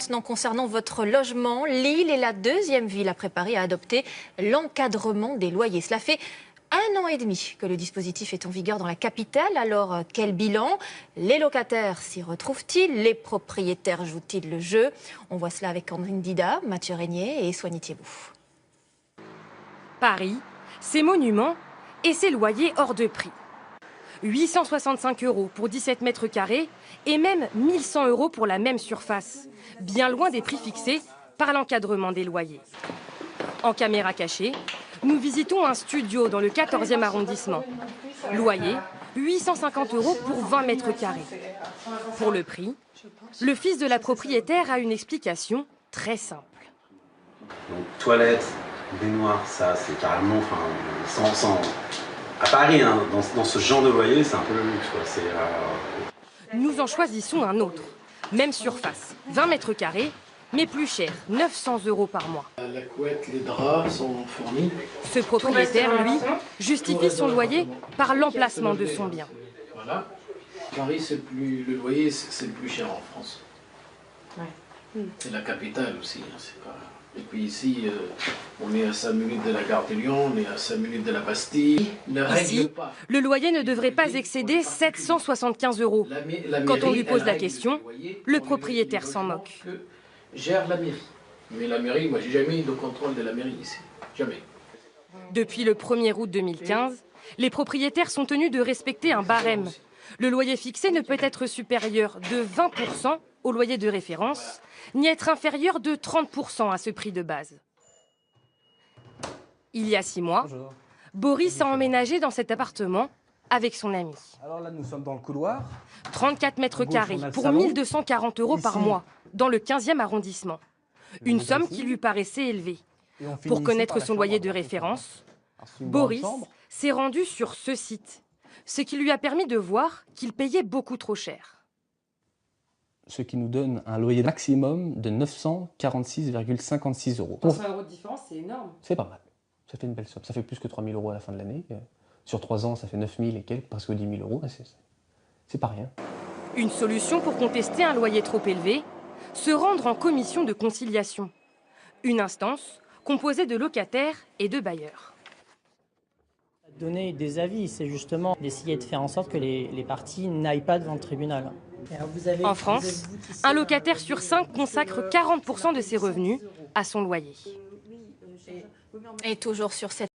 maintenant concernant votre logement. Lille est la deuxième ville à préparer à adopter l'encadrement des loyers. Cela fait 1 an et demi que le dispositif est en vigueur dans la capitale. Alors, quel bilan? Les locataires s'y retrouvent-ils? Les propriétaires jouent-ils le jeu? On voit cela avec Andrine Dida, Mathieu Régnier et Soigny Thiebaud. Paris, ses monuments et ses loyers hors de prix. 865 € pour 17 mètres carrés et même 1100 € pour la même surface, bien loin des prix fixés par l'encadrement des loyers. En caméra cachée, nous visitons un studio dans le 14e arrondissement. Loyer, 850 € pour 20 mètres carrés. Pour le prix, le fils de la propriétaire a une explication très simple. Donc, toilettes, baignoire, ça c'est carrément, sans à Paris, hein, dans ce genre de loyer, c'est un peu le luxe, quoi. Nous en choisissons un autre. Même surface, 20 mètres carrés, mais plus cher, 900 € par mois. La couette, les draps sont fournis. Ce propriétaire, lui, justifie son loyer par l'emplacement de son bien. Voilà. Paris, le loyer, c'est le plus cher en France. Ouais. C'est la capitale aussi. Hein, c'est pas... Et puis ici, on est à 5 minutes de la gare de Lyon, on est à 5 minutes de la Bastille. Ici, le loyer ne devrait pas excéder 775 €. Quand on lui pose la question, le propriétaire s'en moque. Gère la mairie. Mais la mairie, moi j'ai jamais eu de contrôle de la mairie ici. Jamais. Depuis le 1er août 2015, les propriétaires sont tenus de respecter un barème. Le loyer fixé ne peut être supérieur de 20 % au loyer de référence, ni être inférieur de 30 % à ce prix de base. Il y a 6 mois, Boris a emménagé dans cet appartement avec son ami. Alors là, nous sommes dans le couloir. 34 mètres carrés pour 1 240 € par mois, dans le 15e arrondissement. Une somme qui lui paraissait élevée. Pour connaître son loyer de référence, Boris s'est rendu sur ce site, ce qui lui a permis de voir qu'il payait beaucoup trop cher. Ce qui nous donne un loyer maximum de 946,56 €. 300 € de différence, c'est énorme. C'est pas mal. Ça fait une belle somme. Ça fait plus que 3 000 € à la fin de l'année. Sur 3 ans, ça fait 9 000 et quelques, presque 10 000 €. C'est pas rien. Une solution pour contester un loyer trop élevé, se rendre en commission de conciliation. Une instance composée de locataires et de bailleurs. Donner des avis, c'est justement d'essayer de faire en sorte que les parties n'aillent pas devant le tribunal. En France, un locataire sur 5 consacre 40 % de ses revenus à son loyer. Et toujours sur cette